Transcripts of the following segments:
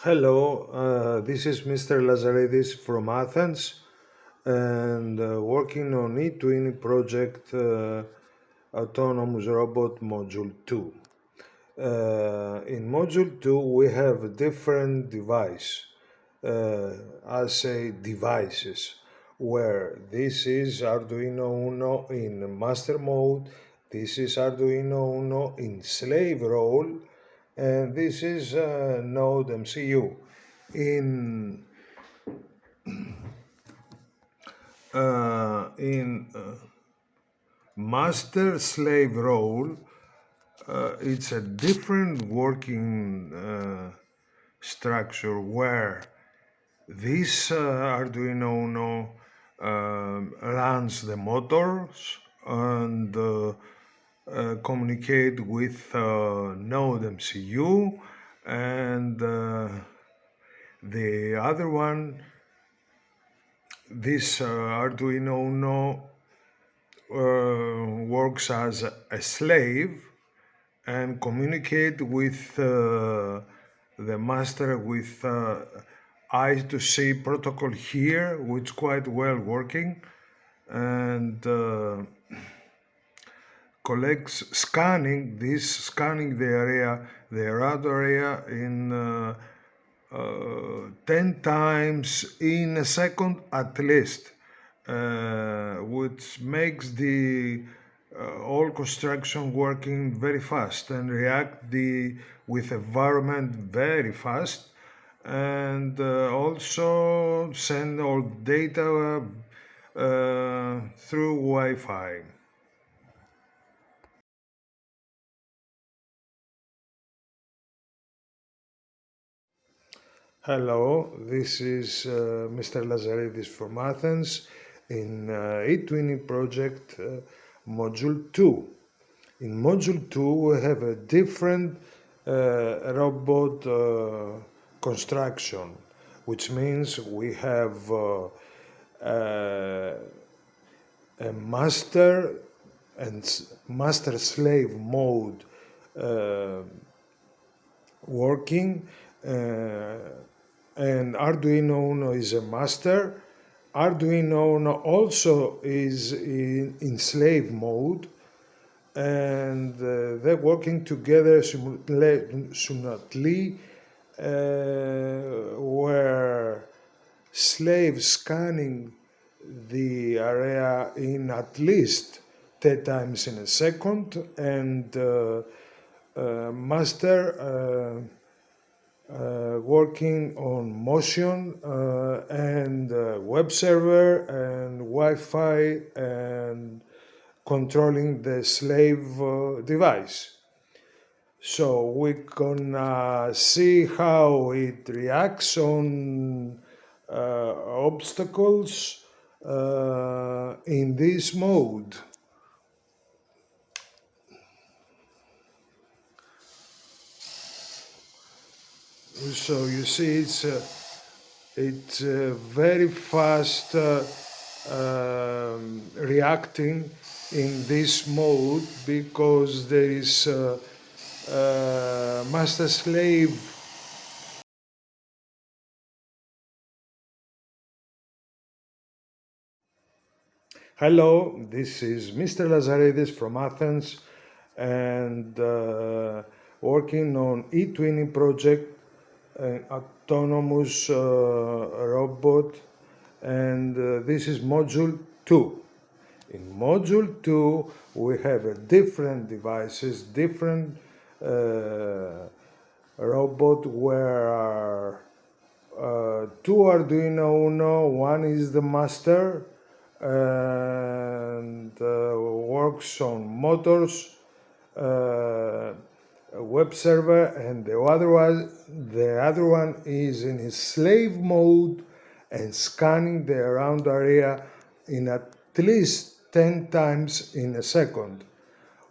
Hello, this is Mr. Lazaridis from Athens and working on E20 project Autonomous Robot Module 2. In Module 2 we have different devices where this is Arduino Uno in master mode, this is Arduino Uno in slave role, and this is Node MCU. In master slave role, it's a different working structure where this Arduino Uno runs the motors and communicate with Node MCU, and the other one, this Arduino Uno works as a slave and communicate with the master with I2C protocol here, which quite well working, and collects scanning the area, the around area in 10 times in a second at least, which makes the all construction working very fast and react with environment very fast, and also send all data through Wi-Fi. Hello, this is Mr. Lazaridis from Athens in E20 project Module 2. In Module 2 we have a different robot construction, which means we have a master and master-slave mode working, and Arduino Uno is a master. Arduino Uno also is in slave mode, and they're working together simultaneously, where slave scanning the area in at least 10 times in a second, and master working on motion and web server and Wi-Fi and controlling the slave device. So we're gonna see how it reacts on obstacles in this mode. So you see, it's very fast reacting in this mode because there is master slave. Hello, this is Mr. Lazaridis from Athens and working on E20 project, autonomous robot, and this is module 2. In module 2 we have different devices, different robot where two Arduino Uno, one is the master and works on motors, a web server, and the other one is in his slave mode and scanning the around area in at least 10 times in a second.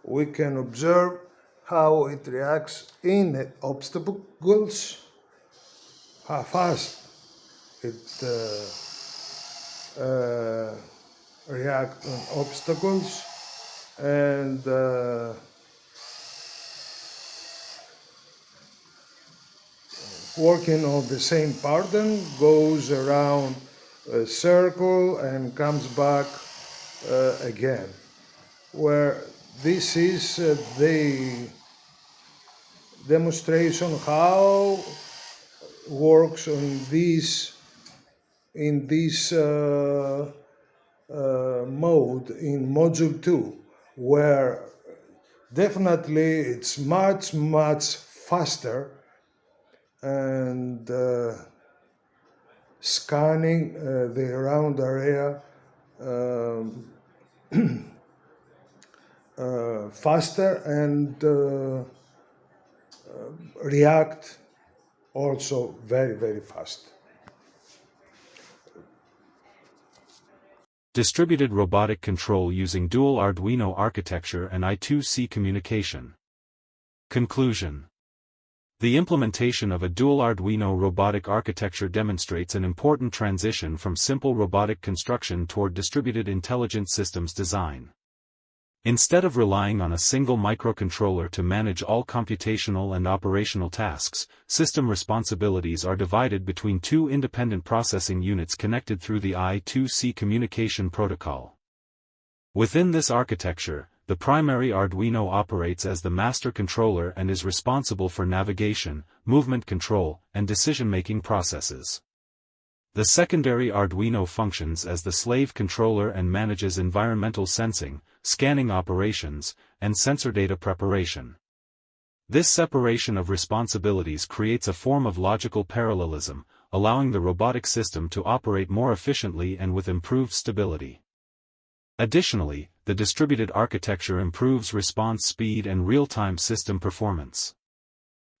We can observe how it reacts in obstacles, how fast it reacts on obstacles, and working on the same pattern, goes around a circle and comes back again. Where this is the demonstration how works on this mode in module 2, where definitely it's much faster and scanning the around area faster and react also very fast. Distributed robotic control using dual-Arduino architecture and I2C communication. Conclusion. The implementation of a dual-Arduino robotic architecture demonstrates an important transition from simple robotic construction toward distributed intelligent systems design. Instead of relying on a single microcontroller to manage all computational and operational tasks, system responsibilities are divided between two independent processing units connected through the I2C communication protocol. Within this architecture, the primary Arduino operates as the master controller and is responsible for navigation, movement control, and decision-making processes. The secondary Arduino functions as the slave controller and manages environmental sensing, scanning operations, and sensor data preparation. This separation of responsibilities creates a form of logical parallelism, allowing the robotic system to operate more efficiently and with improved stability. Additionally, the distributed architecture improves response speed and real-time system performance.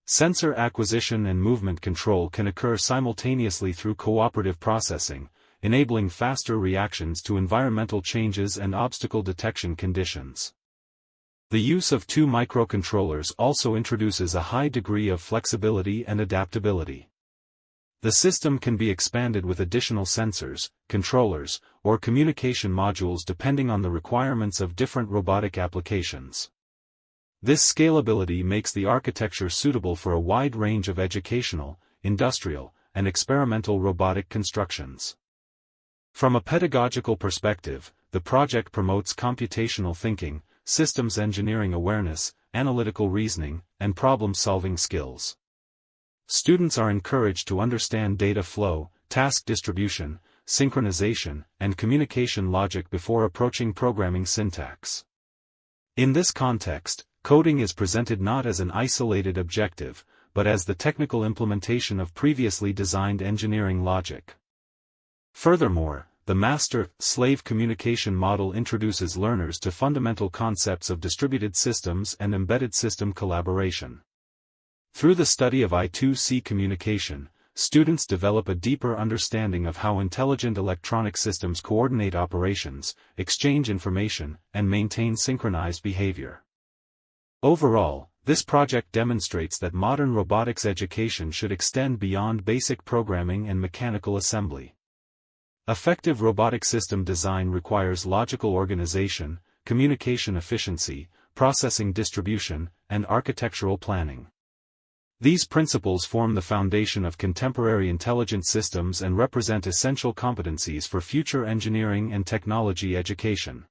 Sensor acquisition and movement control can occur simultaneously through cooperative processing, enabling faster reactions to environmental changes and obstacle detection conditions. The use of two microcontrollers also introduces a high degree of flexibility and adaptability. The system can be expanded with additional sensors, controllers, or communication modules depending on the requirements of different robotic applications. This scalability makes the architecture suitable for a wide range of educational, industrial, and experimental robotic constructions. From a pedagogical perspective, the project promotes computational thinking, systems engineering awareness, analytical reasoning, and problem-solving skills. Students are encouraged to understand data flow, task distribution, synchronization, and communication logic before approaching programming syntax. In this context, coding is presented not as an isolated objective, but as the technical implementation of previously designed engineering logic. Furthermore, the master-slave communication model introduces learners to fundamental concepts of distributed systems and embedded system collaboration. Through the study of I2C communication, students develop a deeper understanding of how intelligent electronic systems coordinate operations, exchange information, and maintain synchronized behavior. Overall, this project demonstrates that modern robotics education should extend beyond basic programming and mechanical assembly. Effective robotic system design requires logical organization, communication efficiency, processing distribution, and architectural planning. These principles form the foundation of contemporary intelligent systems and represent essential competencies for future engineering and technology education.